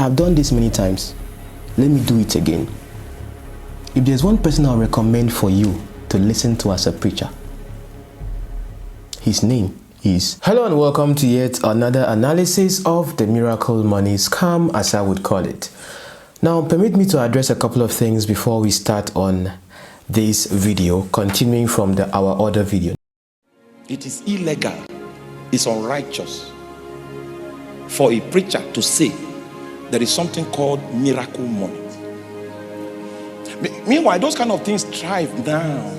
I've done this many times. Let me do it again. If there's one person I'll recommend for you to listen to as a preacher, his name is... Hello and welcome to yet another analysis of the miracle money scam, as I would call it. Now, permit me to address a couple of things before we start on this video, continuing from our other video. It is illegal, it's unrighteous for a preacher to say there is something called miracle money. Meanwhile, those kind of things thrive now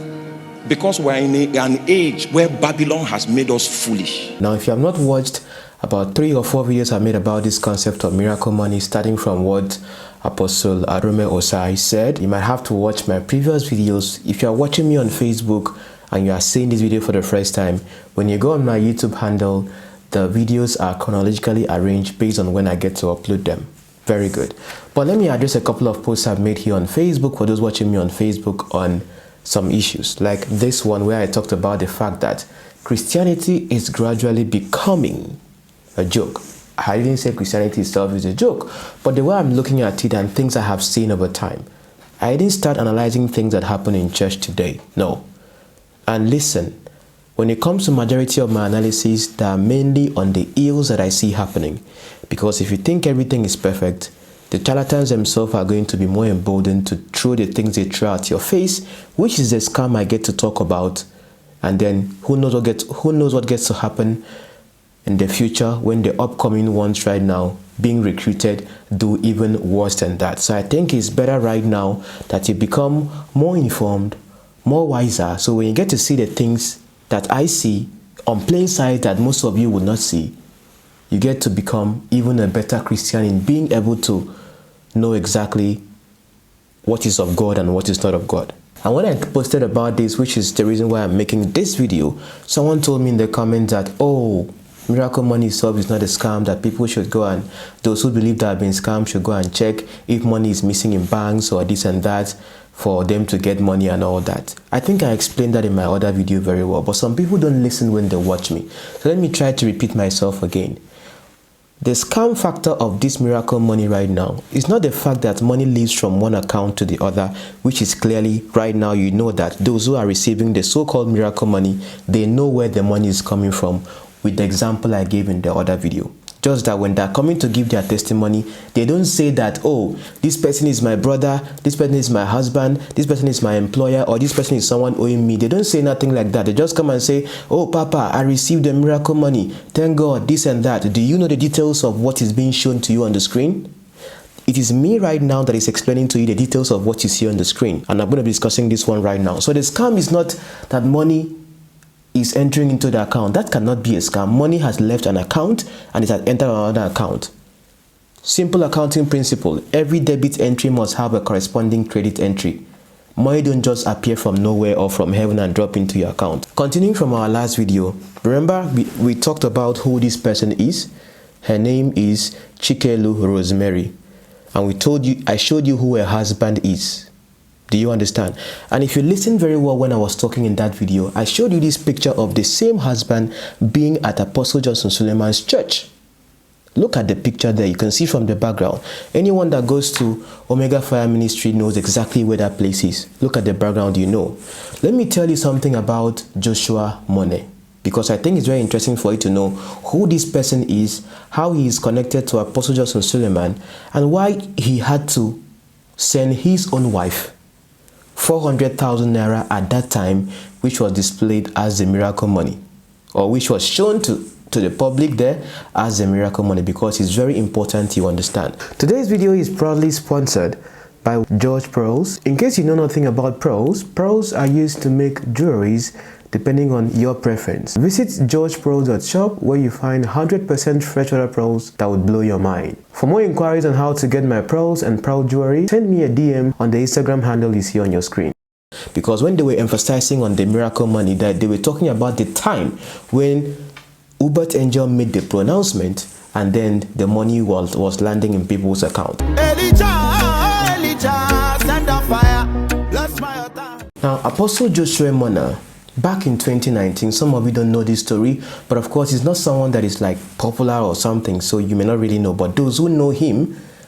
because we're in an age where Babylon has made us foolish. Now, if you have not watched about 3 or 4 videos I made about this concept of miracle money, starting from what Apostle Arome Osayi said, you might have to watch my previous videos. If you are watching me on Facebook and you are seeing this video for the first time, when you go on my YouTube handle, the videos are chronologically arranged based on when I get to upload them. Very good. But let me address a couple of posts I've made here on Facebook for those watching me on Facebook on some issues, like this one where I talked about the fact that Christianity is gradually becoming a joke. I didn't say Christianity itself is a joke, but the way I'm looking at it and things I have seen over time, I didn't start analyzing things that happen in church today. No. And listen, when it comes to majority of my analysis, they are mainly on the ills that I see happening. Because if you think everything is perfect, the charlatans themselves are going to be more emboldened to throw the things they throw at your face, which is the scam I get to talk about. And then who knows what gets to happen in the future when the upcoming ones right now being recruited do even worse than that. So I think it's better right now that you become more informed, more wiser. So when you get to see the things that I see on plain sight that most of you would not see, you get to become even a better Christian in being able to know exactly what is of God and what is not of God. And when I posted about this, which is the reason why I'm making this video, someone told me in the comments that, oh, miracle money itself is not a scam, that people should go and, those who believe that have been scammed should go and check if money is missing in banks or this and that for them to get money and all that. I think I explained that in my other video very well, but some people don't listen when they watch me. So let me try to repeat myself again. The scam factor of this miracle money right now is not the fact that money leaves from one account to the other, which is clearly right now you know that those who are receiving the so-called miracle money, they know where the money is coming from with the example I gave in the other video. Just that when they're coming to give their testimony, they don't say that, oh, this person is my brother, this person is my husband, this person is my employer, or this person is someone owing me. They don't say nothing like that. They just come and say, oh, Papa, I received the miracle money. Thank God, this and that. Do you know the details of what is being shown to you on the screen? It is me right now that is explaining to you the details of what you see on the screen. And I'm going to be discussing this one right now. So the scam is not that money is entering into the account. That cannot be a scam. Money has left an account and it has entered another account. Simple accounting principle. Every debit entry must have a corresponding credit entry. Money don't just appear from nowhere or from heaven and drop into your account. Continuing from our last video, remember we talked about who this person is. Her name is Chikelu Rosemary. And I showed you who her husband is. Do you understand? And if you listen very well when I was talking in that video, I showed you this picture of the same husband being at Apostle Johnson Suleiman's church. Look at the picture there. You can see from the background. Anyone that goes to Omega Fire Ministry knows exactly where that place is. Look at the background, you know. Let me tell you something about Joshua Money, because I think it's very interesting for you to know who this person is, how he is connected to Apostle Johnson Suleiman, and why he had to send his own wife 400,000 naira at that time, which was displayed as the miracle money, or which was shown to the public there as the miracle money, because it's very important you understand. Today's video is proudly sponsored by George Pearls. In case you know nothing about pearls, pearls are used to make jewelries depending on your preference. Visit georgepearls.shop where you find 100% freshwater pearls that would blow your mind. For more inquiries on how to get my pearls and pearl jewelry, send me a DM on the Instagram handle you see on your screen. Because when they were emphasizing on the miracle money, that they were talking about the time when Uebert Angel made the pronouncement and then the money was landing in people's account. Now, Apostle Joshua Mona, back in 2019, some of you don't know this story, but of course, he's not someone that is like popular or something, so you may not really know. But those who know him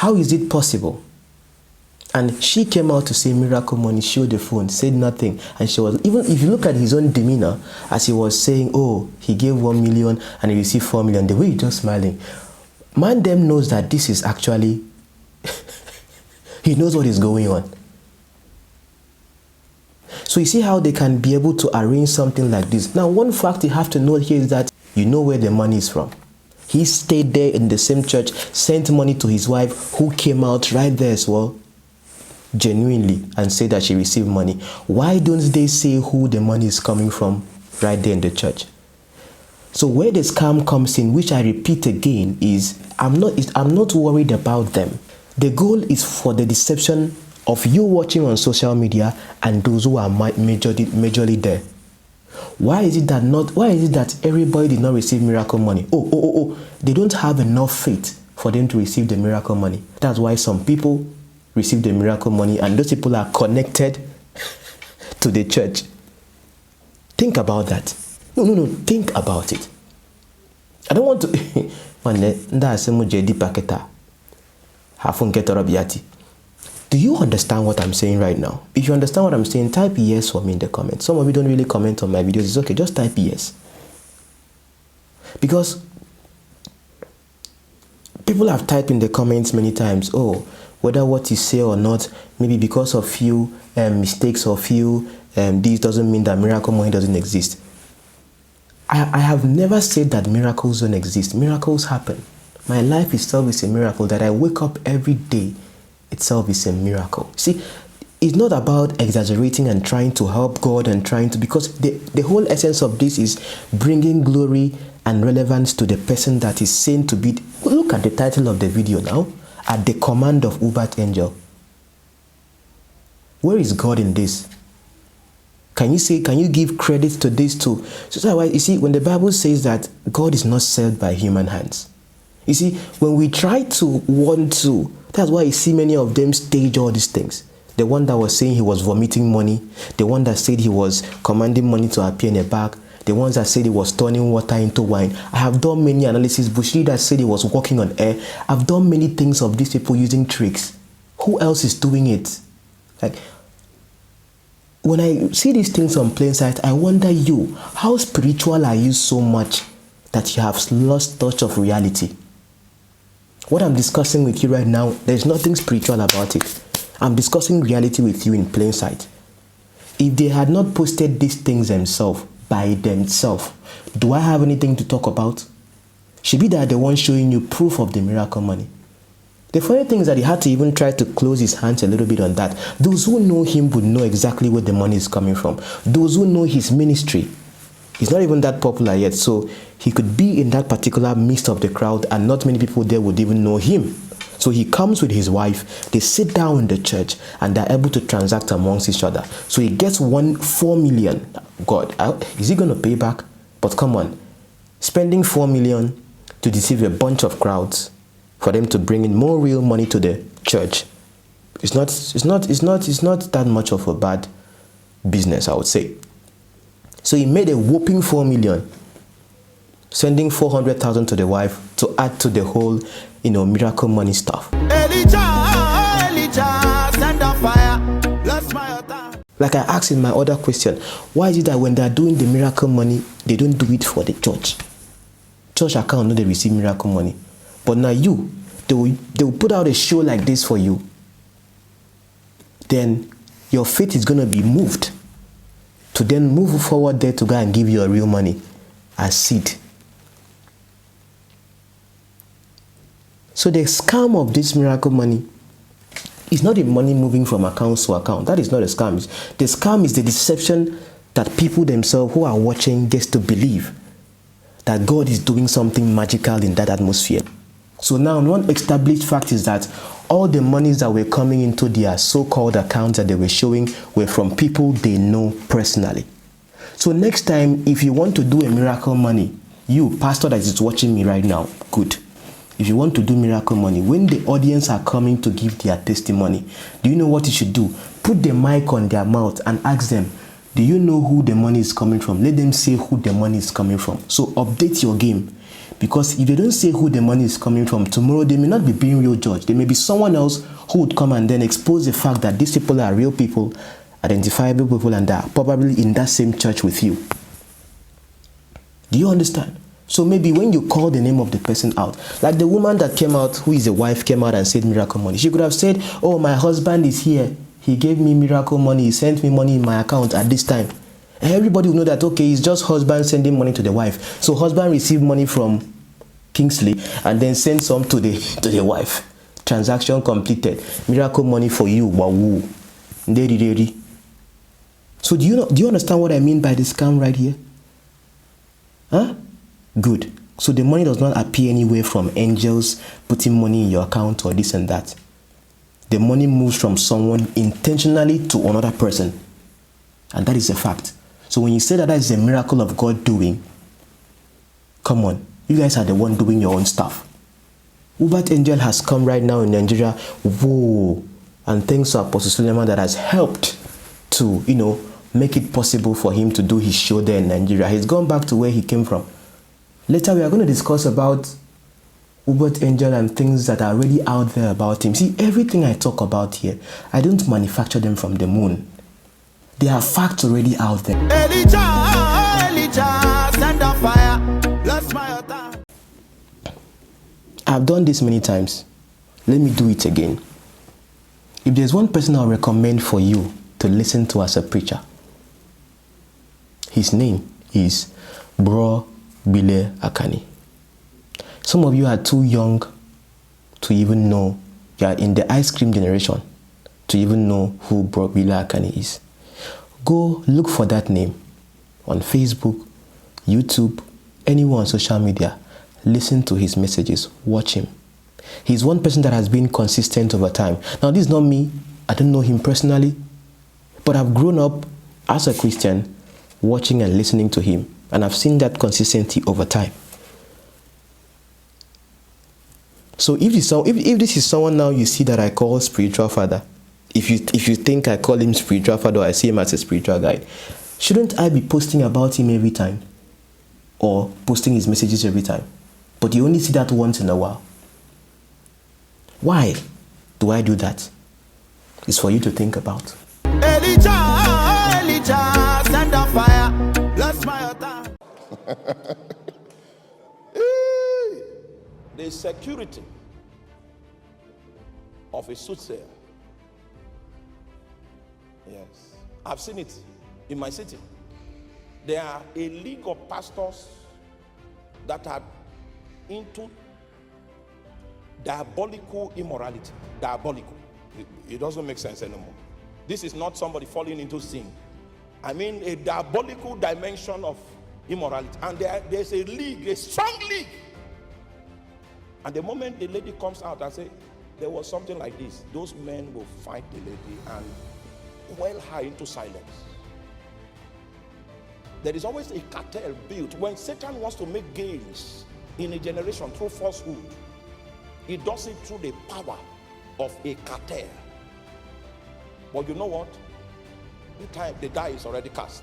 How is it possible? And she came out to say miracle money, showed the phone, said nothing. And she was, even if you look at his own demeanor, as he was saying, oh, he gave 1 million and he received 4 million, the way he's just smiling. Man them knows that this is actually, he knows what is going on. So you see how they can be able to arrange something like this. Now, one fact you have to know here is that you know where the money is from. He stayed there in the same church, sent money to his wife, who came out right there as well, genuinely, and said that she received money. Why don't they say who the money is coming from right there in the church? So where the scam comes in, which I repeat again, is I'm not worried about them. The goal is for the deception of you watching on social media and those who are majorly there. Why is it that everybody did not receive miracle money? They don't have enough faith for them to receive the miracle money. That's why some people receive the miracle money and those people are connected to the church. Think about that. No, think about it. I don't want to do you understand what I'm saying right now? If you understand what I'm saying, type yes for me in the comments. Some of you don't really comment on my videos. It's okay, just type yes. Because people have typed in the comments many times, oh, whether what you say or not, maybe because of few mistakes or few this doesn't mean that miracle money doesn't exist. I have never said that miracles don't exist. Miracles happen. My life itself is a miracle. That I wake up every day itself is a miracle. See, it's not about exaggerating and trying to help God and trying to, because the whole essence of this is bringing glory and relevance to the person that is seen to be. Look at the title of the video now. At the command of Uebert angel. Where is God in this? Can you give credit to this too? So that's why you see, when the Bible says that God is not served by human hands. You see, when we try to want to, that's why you see many of them stage all these things. The one that was saying he was vomiting money, the one that said he was commanding money to appear in a bag, the ones that said he was turning water into wine. I have done many analyses. Bushiri that said he was walking on air. I've done many things of these people using tricks. Who else is doing it? Like, when I see these things on plain sight, I wonder you, how spiritual are you so much that you have lost touch of reality? What I'm discussing with you right now, there's nothing spiritual about it. I'm discussing reality with you in plain sight. If they had not posted these things themselves, by themselves, do I have anything to talk about? Should be that the one showing you proof of the miracle money. The funny thing is that he had to even try to close his hands a little bit on that. Those who know him would know exactly where the money is coming from. Those who know his ministry, he's not even that popular yet, so he could be in that particular midst of the crowd and not many people there would even know him. So he comes with his wife, they sit down in the church and they're able to transact amongst each other. So he gets 4 million. God, is he going to pay back? But come on, spending 4 million to deceive a bunch of crowds for them to bring in more real money to the church. It's not that much of a bad business, I would say. So he made a whopping 4 million, sending 400,000 to the wife to add to the whole, miracle money stuff. Elijah, send a fire. Bless my altar. Like I asked in my other question, why is it that when they are doing the miracle money, they don't do it for the church? Church account, no, they receive miracle money. But now they will put out a show like this for you. Then your faith is going to be moved to then move forward there to go and give you a real money as seed. So the scam of this miracle money is not the money moving from account to account. That is not a scam. The scam is the deception that people themselves who are watching gets to believe that God is doing something magical in that atmosphere. So now one established fact is that all the monies that were coming into their so-called accounts that they were showing were from people they know personally. So next time, if you want to do a miracle money, you, pastor that is watching me right now, good. If you want to do miracle money, when the audience are coming to give their testimony, do you know what you should do? Put the mic on their mouth and ask them, do you know who the money is coming from? Let them say who the money is coming from. So update your game. Because if they don't say who the money is coming from, tomorrow they may not be being real judge. There may be someone else who would come and then expose the fact that these people are real people, identifiable people, and are probably in that same church with you. Do you understand? So maybe when you call the name of the person out, like the woman that came out, who is a wife, came out and said miracle money. She could have said, oh, my husband is here. He gave me miracle money. He sent me money in my account at this time. And everybody will know that, okay, it's just husband sending money to the wife. So husband received money from Kingsley and then sent some to the wife. Transaction completed. Miracle money for you. Wow. So do you understand what I mean by the scam right here? Huh? Good. So the money does not appear anywhere from angels putting money in your account or this and that. The money moves from someone intentionally to another person. And that is a fact. So when you say that is a miracle of God doing, come on, you guys are the one doing your own stuff. Uebert angel has come right now in Nigeria. Whoa. And thanks to Apostle Suleiman that has helped to, make it possible for him to do his show there in Nigeria. He's gone back to where he came from. Later we are going to discuss about Uebert angel and things that are already out there about him. See, everything I talk about here, I don't manufacture them from the moon. There are facts already out there. Elijah, send a fire. Bless my altar. I've done this many times. Let me do it again. If there's one person I'll recommend for you to listen to as a preacher, his name is 𝐵𝗞𝐿. Some of you are too young to even know. You are in the ice cream generation to even know who 𝐵𝗞𝐿 is. Go look for that name on Facebook, YouTube, anywhere on social media. Listen to his messages. Watch him. He's one person that has been consistent over time. Now, this is not me. I don't know him personally. But I've grown up as a Christian watching and listening to him. And I've seen that consistency over time. So if this is someone now you see that I call spiritual father, if you think I call him spiritual father or I see him as a spiritual guide, shouldn't I be posting about him every time? Or posting his messages every time? But you only see that once in a while. Why do I do that? It's for you to think about. Elijah, send a fire. Bless my altar. The security of a soothsayer. Yes, I've seen it in my city. There are a league of pastors that are into diabolical immorality. Diabolical. It doesn't make sense anymore. This is not somebody falling into sin. I mean a diabolical dimension of immorality. And there's a league, a strong league. And the moment the lady comes out and say, there was something like this, those men will fight the lady and well her into silence. There is always a cartel built. When Satan wants to make gains in a generation through falsehood, he does it through the power of a cartel. But you know what? The die is already cast.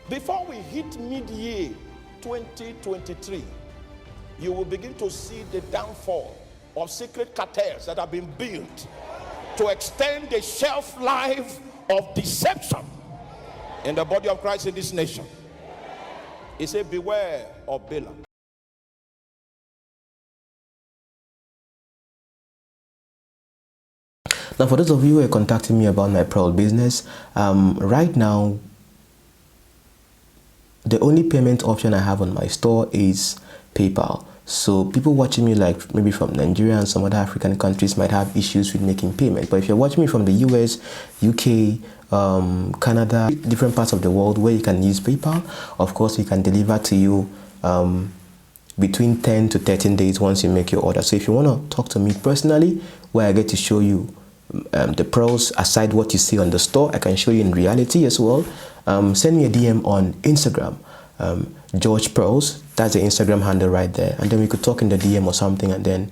Before we hit mid-year 2023, you will begin to see the downfall of secret cartels that have been built to extend the shelf life of deception in the body of Christ in this nation. He said, beware of Balaam. Now, for those of you who are contacting me about my pearl business, right now, the only payment option I have on my store is PayPal. So people watching me like maybe from Nigeria and some other African countries might have issues with making payment. But if you're watching me from the US, UK, Canada, different parts of the world where you can use PayPal, of course we can deliver to you between 10 to 13 days once you make your order. So if you want to talk to me personally, where I get to show you the pearls aside what you see on the store, I can show you in reality as well. Send me a DM on Instagram, George Pearls. That's the Instagram handle right there, and then we could talk in the DM or something, and then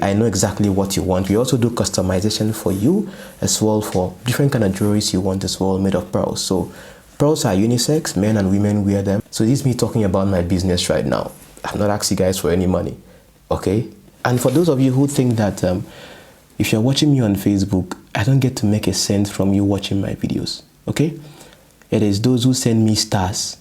I know exactly what you want. We also do customization for you as well for different kind of jewelries you want as well made of pearls. So Pearls are unisex, men and women wear them. So this is me talking about my business right now. I'm not asking you guys for any money, okay? And for those of you who think that if you're watching me on Facebook, I don't get to make a cent from you watching my videos, okay? It is those who send me stars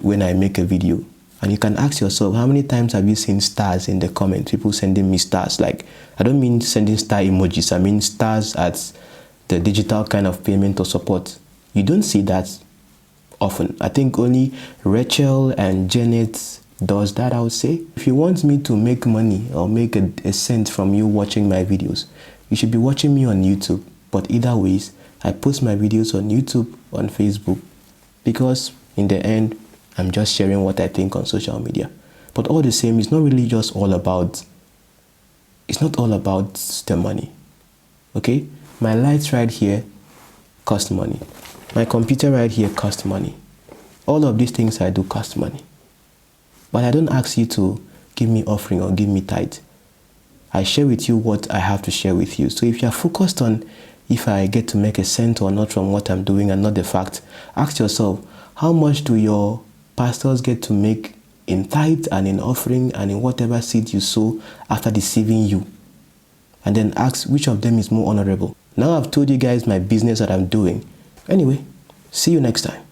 when I make a video. And you can ask yourself, how many times have you seen stars in the comments? People sending me stars. Like, I don't mean sending star emojis. I mean stars as the digital kind of payment or support. You don't see that often. I think only Rachel and Janet does that, I would say. If you want me to make money or make a cent from you watching my videos, you should be watching me on YouTube. But either ways, I post my videos on YouTube, on Facebook, because in the end, I'm just sharing what I think on social media. But all the same, it's not really just all about, it's not all about the money, okay? My lights right here cost money. My computer right here costs money. All of these things I do cost money. But I don't ask you to give me offering or give me tithe. I share with you what I have to share with you. So if you're focused on if I get to make a cent or not from what I'm doing and not the fact, ask yourself, how much do your pastors get to make in tithe and in offering and in whatever seed you sow after deceiving you? And then ask which of them is more honorable. Now I've told you guys my business that I'm doing. Anyway, see you next time.